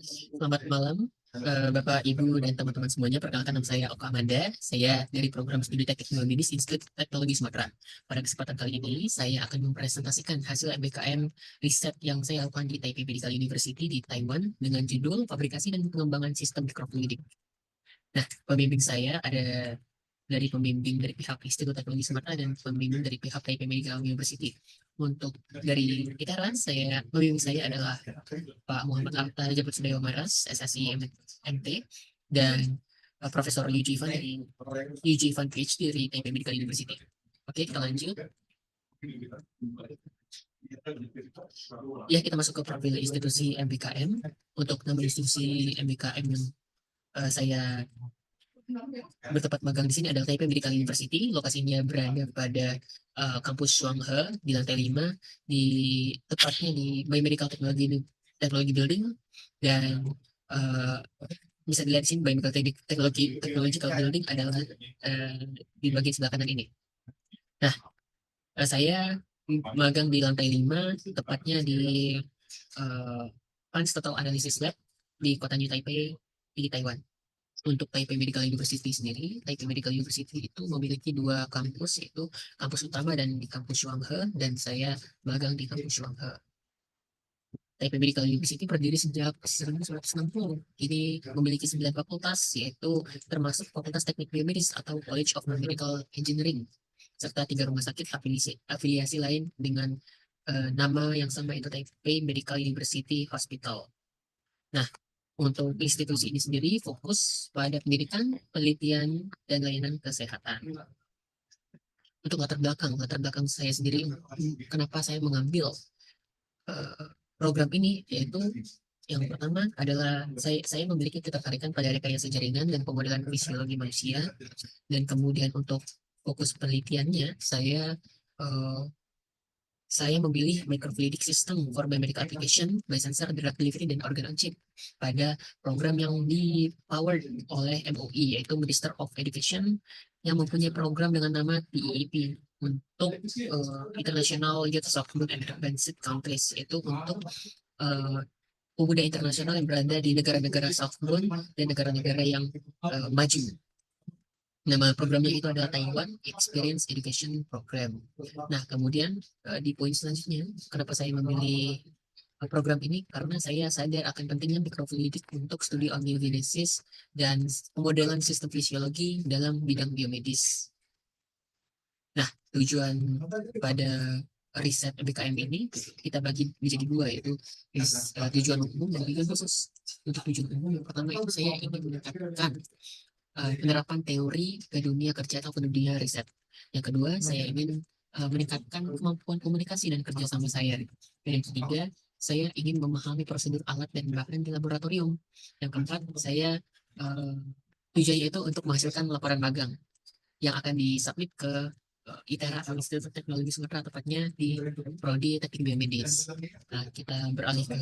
Selamat malam, Bapak, Ibu, dan teman-teman semuanya. Perkenalkan nama saya Oka Amanda. Saya dari program studi Teknik Medis Institut Teknologi Sumatera. Pada kesempatan kali ini, saya akan mempresentasikan hasil MBKM riset yang saya lakukan di Taipei Medical University di Taiwan dengan judul Fabrikasi dan Pengembangan Sistem Mikrofluidik. Nah, pembimbing saya ada dari pembimbing dari pihak Institut Teknologi Sumatera dan pembimbing dari pihak Taipei Medical University. Untuk dari ITERA, pembimbing saya adalah Pak Muhammad Akhtar Jabut Sudayo Maras, SSI MT, dan Profesor Liu Jivan dari Liu Jivan PhD dari Taipei Medical University. Oke, kita lanjut. Ya, kita masuk ke profil institusi MBKM. Untuk nama institusi MBKM yang saya bertempat magang di sini adalah Taipei Medical University. Lokasinya berada pada kampus Shuanghe di lantai 5, di tepatnya di Biomedical Technology Building, dan uh, bisa dilihat di sini Biomedical Technological Building adalah di bagian sebelah kanan ini. Nah, saya magang di lantai 5, tepatnya di uh, Pans Total Analysis Lab di kota New Taipei di Taiwan. Untuk Taipei Medical University sendiri, Taipei Medical University itu memiliki dua kampus, yaitu kampus utama dan di kampus Shuanghe, dan saya magang di kampus Shuanghe. Taipei Medical University berdiri sejak 1960. Ini memiliki 9 fakultas, yaitu termasuk Fakultas Teknik Biomedis atau College of Medical Engineering, serta 3 rumah sakit afiliasi lain dengan nama yang sama, itu Taipei Medical University Hospital. Nah, untuk institusi ini sendiri fokus pada pendidikan, penelitian, dan layanan kesehatan. Untuk latar belakang saya sendiri, kenapa saya mengambil uh, program ini, yaitu yang pertama adalah saya memiliki ketertarikan pada rekayasa jaringan dan pemodelan fisiologi manusia, dan kemudian untuk fokus penelitiannya uh, saya memilih Microfluidic System for Biomedical Application by Sensor Drug Delivery dan Organ on Chip pada program yang di-powered oleh MOE, yaitu Minister of Education, yang mempunyai program dengan nama TEEP untuk International Youth Supplement and Advanced Countries, yaitu untuk uh, pemuda internasional yang berada di negara-negara South Moon dan negara-negara yang maju. Nama programnya itu adalah Taiwan Experience Education Program. Nah, kemudian di poin selanjutnya, kenapa saya memilih program ini? Karena saya sadar akan pentingnya mikrofluidik untuk studi amiogenesis dan pemodelan sistem fisiologi dalam bidang biomedis. Nah, tujuan pada riset BKM ini kita bagi menjadi dua, yaitu tujuan umum dan tujuan khusus. Untuk tujuan umum, yang pertama itu saya ingin meningkatkan penerapan teori ke dunia kerja atau ke dunia riset. Yang kedua, saya ingin meningkatkan kemampuan komunikasi dan kerjasama saya. Dan yang ketiga, saya ingin memahami prosedur alat dan bahan di laboratorium. Yang keempat, saya tujuannya itu untuk menghasilkan laporan magang yang akan disubmit ke ITERA atau Institut Teknologi Sumatera, tepatnya di Prodi Teknik Biomedis. Nah, kita beralih ke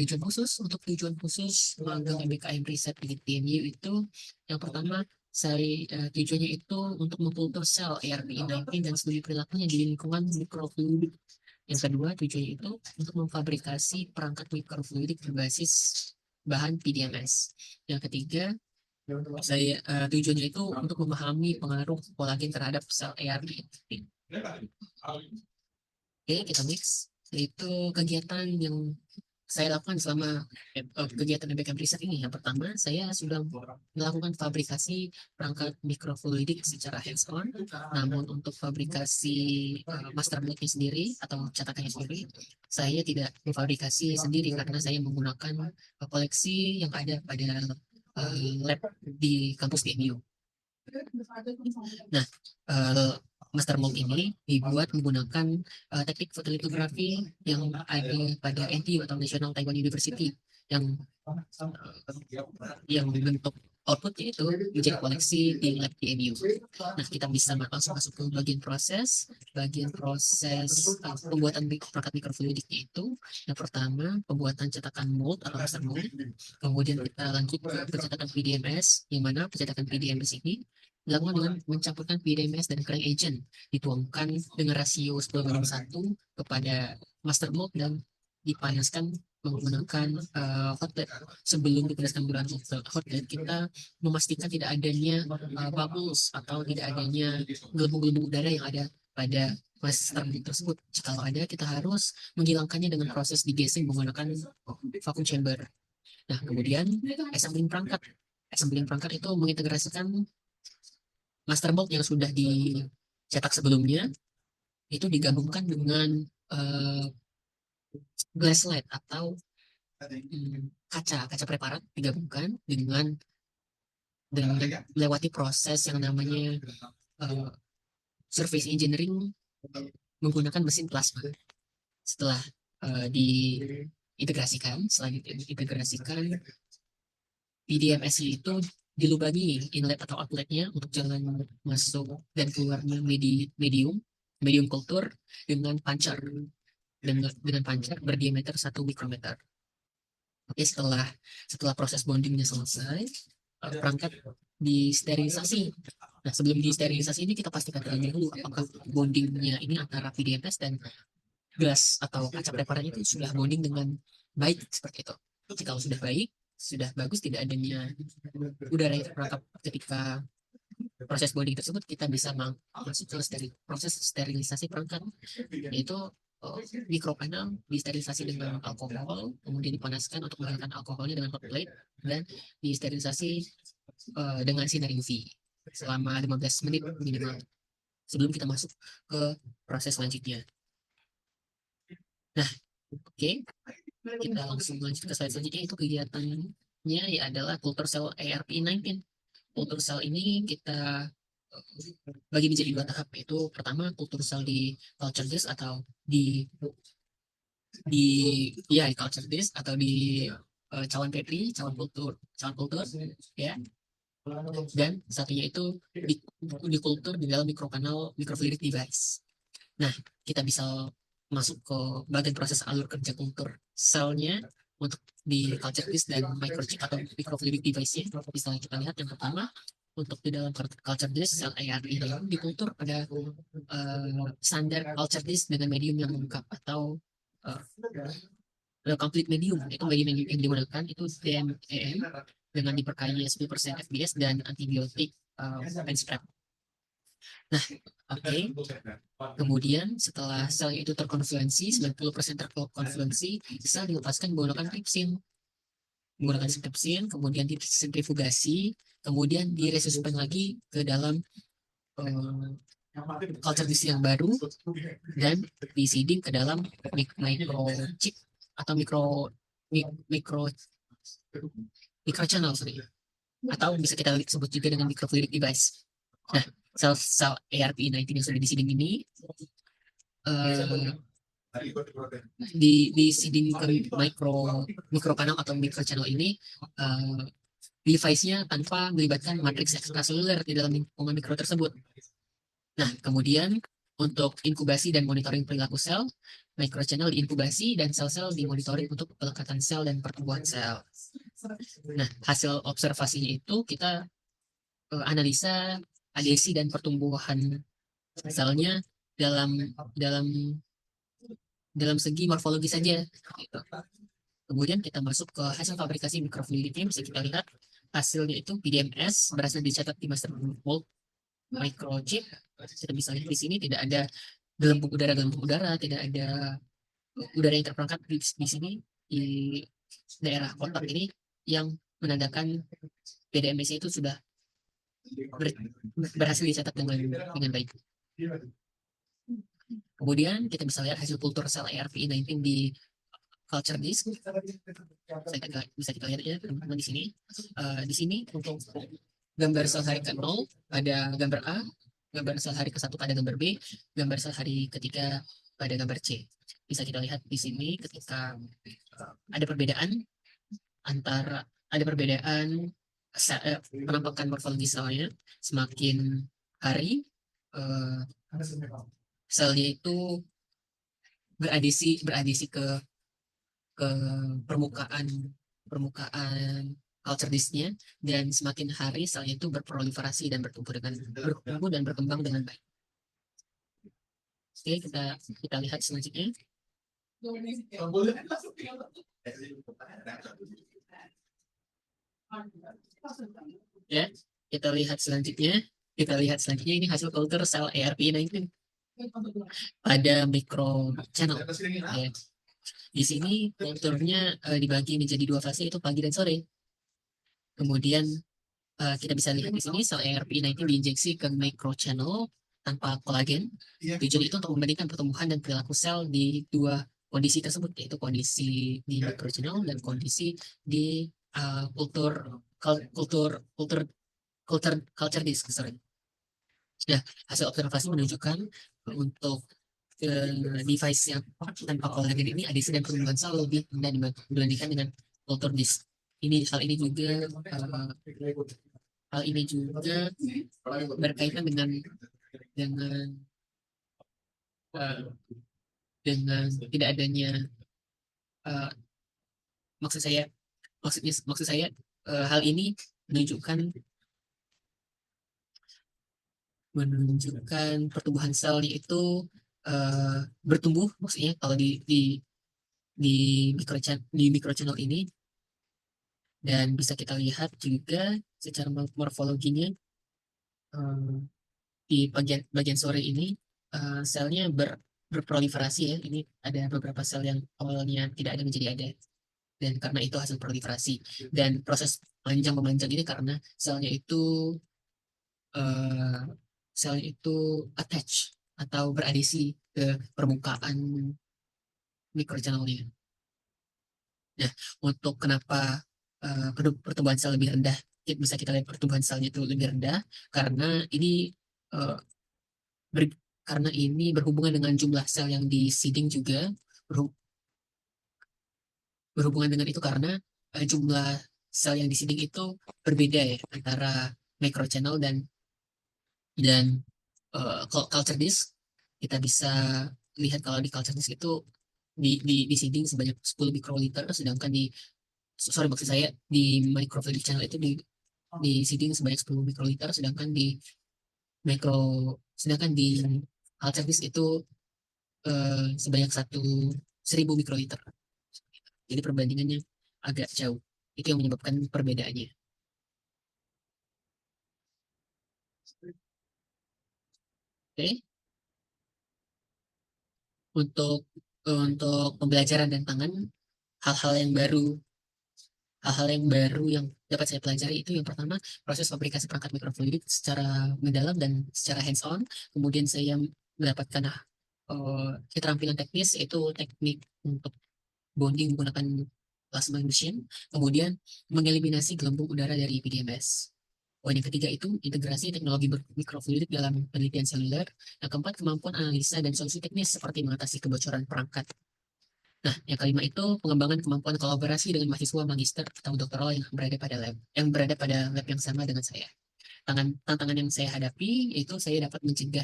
tujuan khusus. Untuk tujuan khusus magang MBKM Riset di TNU itu, yang pertama, tujuannya itu untuk memfilter sel ARP19 dan studi perilakunya di lingkungan mikrofluidik. Yang kedua, tujuannya itu untuk memfabrikasi perangkat mikrofluidik berbasis bahan PDMS. Yang ketiga, tujuannya itu untuk memahami pengaruh kolagen terhadap sel ARP. Oke, kita mix. Itu kegiatan yang saya lakukan selama kegiatan MBKM riset ini. Yang pertama, saya sudah melakukan fabrikasi perangkat mikrofluidik secara hands-on. Namun untuk fabrikasi master blocknya sendiri atau cetakannya sendiri, saya tidak memfabrikasi sendiri karena saya menggunakan koleksi yang ada pada lab di kampus TMU. Nah, master mold ini dibuat menggunakan teknik fotolitografi yang ada pada NTU atau National Taiwan University, yang membentuk outputnya itu menjadi koleksi di lab TMU. Nah, kita bisa langsung masuk ke bagian proses pembuatan perangkat mikrofluidiknya itu. Yang pertama, pembuatan cetakan mold atau master mold. Kemudian kita lanjut ke pencetakan PDMS, yang mana pencetakan PDMS ini dilakukan dengan mencampurkan PDMS dan crank agent, dituangkan dengan rasio 10:1 kepada master mold dan dipanaskan menggunakan hotlet. Sebelum dipindahkan menggunakan hotlet, kita memastikan tidak adanya bubbles atau tidak adanya gelembung-gelembung udara yang ada pada master tersebut. Jika ada, kita harus menghilangkannya dengan proses digesing menggunakan vacuum chamber. Nah, kemudian assembling perangkat. Assembling perangkat itu mengintegrasikan masterboard yang sudah dicetak sebelumnya, itu digabungkan dengan eh, glass slide atau kaca preparat, digabungkan dengan melewati proses yang namanya eh, surface engineering menggunakan mesin plasma. Setelah diintegrasikan, PDMS itu dilubangi inlet atau outletnya untuk jalan masuk dan keluarnya medium kultur dengan pancar berdiameter 1 mikrometer. Oke, setelah proses bondingnya selesai, perangkat disterilisasi. Nah, sebelum disterilisasi ini kita pastikan terlebih dahulu apakah bondingnya ini antara PDMS dan gas atau kaca preparatnya itu sudah bonding dengan baik seperti itu. Jika sudah baik, sudah bagus, tidak adanya udara yang terperangkap ketika proses bonding tersebut, kita bisa masuk ke proses sterilisasi perangkat, yaitu mikropanel disterilisasi dengan alkohol, kemudian dipanaskan untuk menghilangkan alkoholnya dengan hot plate, dan disterilisasi dengan sinar UV selama 15 menit minimal sebelum kita masuk ke proses selanjutnya. Nah, oke, kita langsung lanjut ke slide selanjutnya. Itu kegiatannya ya adalah culture cell ARP19. Culture cell ini kita bagi menjadi 2 tahap, yaitu pertama culture cell di culture disk atau di culture disk atau di cawan Petri, cawan kultur ya. Dan satunya itu di kultur di dalam mikrokanal microfluidic device. Nah, kita bisa masuk ke bagian proses alur kerja kultur selnya untuk di culture disk dan microchip atau microfluidic device-nya. Bisa kita lihat yang pertama, untuk di dalam culture disk sel ARP ini di kultur ada standar culture disk dengan medium yang lengkap atau complete medium. Itu medium yang digunakan itu DMEM dengan diperkaya 10% FBS dan antibiotik pen. Nah, oke. Kemudian setelah sel itu terkonfluensi, 90% terkonfluensi, sel dilepaskan menggunakan tripsin, kemudian disentrifugasi, kemudian diresuspen lagi ke dalam culture disk yang baru dan diseeding ke dalam microchip atau microchannel, atau bisa kita sebut juga dengan microfluidic device. Nah, sel ARP19 yang sudah diseeding ini di seeding ke mikrokanal atau microchannel ini, device-nya tanpa melibatkan matriks ekstraseluler di dalam lingkungan mikro tersebut. Nah, kemudian untuk inkubasi dan monitoring perilaku sel, microchannel diinkubasi dan sel-sel dimonitoring untuk pelekatan sel dan pertumbuhan sel. Nah, hasil observasinya itu kita analisa adhesi dan pertumbuhan selnya dalam segi morfologi saja. Gitu. Kemudian kita masuk ke hasil fabrikasi mikrofluidiknya. Bisa kita lihat hasilnya itu PDMS berhasil dicatat di master mold microchip. Kita bisa lihat di sini tidak ada gelembung udara, tidak ada udara yang terperangkap di sini di daerah kotak ini yang menandakan PDMS itu sudah berhasil dicatat dengan baik. Kemudian kita bisa lihat hasil kultur sel ARP19 di culture disk. Bisa kita lihat ya teman-teman di sini. Di sini untuk gambar sel hari ke-0 ada gambar A, gambar sel hari ke-1 pada gambar B, gambar sel hari ketiga pada gambar C. Bisa kita lihat di sini ketika ada perbedaan penampakan morfologi selnya. Semakin hari selnya itu beradisi ke permukaan culture disknya, dan semakin hari selnya itu berproliferasi dan bertumbuh dan berkembang dengan baik. Oke, kita lihat selanjutnya. Ya, kita lihat selanjutnya. Kita lihat selanjutnya ini hasil kultur sel ARP19 pada mikro channel. Ya. Di sini kulturnya dibagi menjadi dua fase, itu pagi dan sore. Kemudian kita bisa lihat di sini sel ARP19 diinjeksi ke micro channel tanpa kolagen. Tujuan itu untuk membandingkan pertumbuhan dan perilaku sel di dua kondisi tersebut, yaitu kondisi di micro channel dan kondisi di kultur kultur kultur kultur culture disk. Sorry. Nah, hasil observasi menunjukkan untuk device yang tanpa kolagen ini adesi dan pertumbuhan sel lebih rendah dibandingkan dengan kultur disk. Hal ini juga berkaitan dengan uh, dengan tidak adanya uh, maksud saya maksud saya hal ini menunjukkan pertumbuhan selnya itu bertumbuh, maksudnya kalau di di micro channel ini, dan bisa kita lihat juga secara morfologinya eh, di bagian sore ini selnya berproliferasi ya. Ini ada beberapa sel yang awalnya tidak ada menjadi ada, dan karena itu hasil proliferasi. Dan proses panjang memanjang ini karena selnya itu eh, selnya itu attach atau beradesi ke permukaan mikrochannelnya. Nah, untuk kenapa pertumbuhan sel lebih rendah, bisa kita lihat pertumbuhan selnya itu lebih rendah karena ini eh, ber- karena ini berhubungan dengan jumlah sel yang di seeding juga. Berhu- Berhubungan dengan itu karena jumlah sel yang di seeding itu berbeda ya antara microchannel dan culture disk. Kita bisa lihat kalau di culture disk itu di seeding sebanyak 10 mikroliter, sedangkan maksud saya di microfluidic channel itu di seeding sebanyak 10 mikroliter, micro sedangkan di culture disk itu sebanyak 1.000 mikroliter. Jadi perbandingannya agak jauh. Itu yang menyebabkan perbedaannya. Oke, untuk pembelajaran dan tangan, hal-hal yang baru hal-hal yang baru yang dapat saya pelajari itu yang pertama, proses fabrikasi perangkat mikrofluidik secara mendalam dan secara hands-on. Kemudian saya mendapatkan keterampilan teknis, yaitu teknik untuk bonding menggunakan plasma machine. Kemudian mengeliminasi gelembung udara dari PDMS. Poin yang ketiga itu integrasi teknologi mikrofluidik dalam penelitian seluler. Yang keempat, kemampuan analisa dan solusi teknis seperti mengatasi kebocoran perangkat. Nah, yang kelima itu pengembangan kemampuan kolaborasi dengan mahasiswa magister atau doktoral yang berada pada lab yang sama dengan saya. Tantangan yang saya hadapi yaitu saya dapat mencegah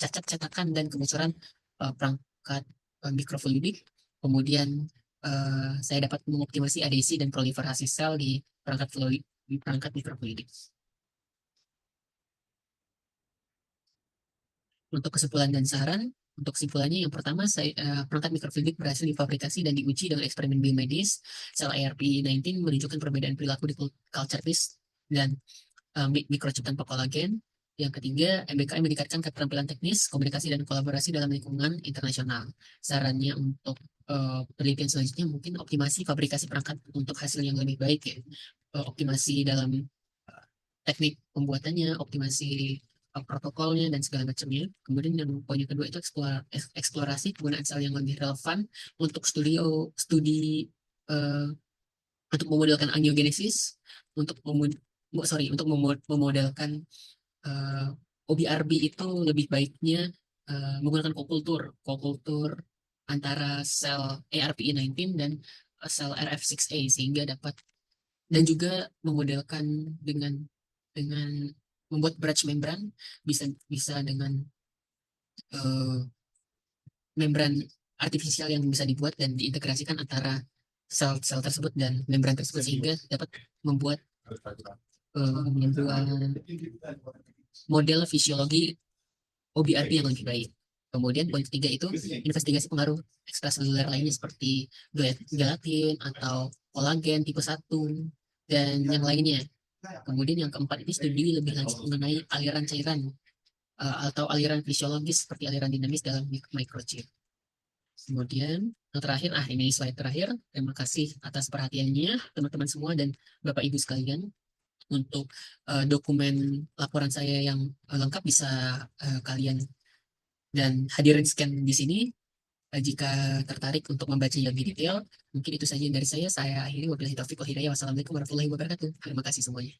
cacat cetakan dan kebocoran perangkat mikrofluidik. Kemudian saya dapat mengoptimasi adhesi dan proliferasi sel di perangkat mikrofluidik. Untuk kesimpulan dan saran, untuk kesimpulannya yang pertama, perangkat mikrofluidik berhasil difabrikasi dan diuji dengan eksperimen biomedis. Sel ARP19 menunjukkan perbedaan perilaku di culture disk dan microchip tanpa kolagen. Yang ketiga, MBKM meningkatkan keterampilan teknis, komunikasi, dan kolaborasi dalam lingkungan internasional. Sarannya untuk penelitian selanjutnya mungkin optimasi fabrikasi perangkat untuk hasil yang lebih baik ya. Optimasi dalam teknik pembuatannya, optimasi protokolnya dan segala macamnya. Kemudian yang poin yang kedua itu eksplorasi penggunaan sel yang lebih relevan untuk studi eh, untuk memodelkan angiogenesis, untuk memodelkan eh, OBRB itu lebih baiknya menggunakan kokultur antara sel ARPE19 dan sel RF6A, sehingga dapat, dan juga memodelkan dengan membuat bridge membran, bisa bisa dengan eh, membran artifisial yang bisa dibuat dan diintegrasikan antara sel-sel tersebut dan membran tersebut, sehingga dapat membuat membuat model fisiologi OBRB yang lebih baik. Kemudian poin ketiga itu investigasi pengaruh ekstraseluler lainnya seperti gelatin atau kolagen tipe 1 dan yang lainnya. Kemudian yang keempat ini studi lebih lanjut mengenai aliran cairan atau aliran fisiologis seperti aliran dinamis dalam microchip. Kemudian yang terakhir, ini slide terakhir. Terima kasih atas perhatiannya teman-teman semua dan Bapak Ibu sekalian. Untuk dokumen laporan saya yang lengkap bisa kalian dan hadirin scan di sini. Jika tertarik untuk membaca lebih detail, mungkin itu saja dari saya. Saya akhiri, wabillahi taufiq wal hidayah. Wassalamualaikum warahmatullahi wabarakatuh. Terima kasih semuanya.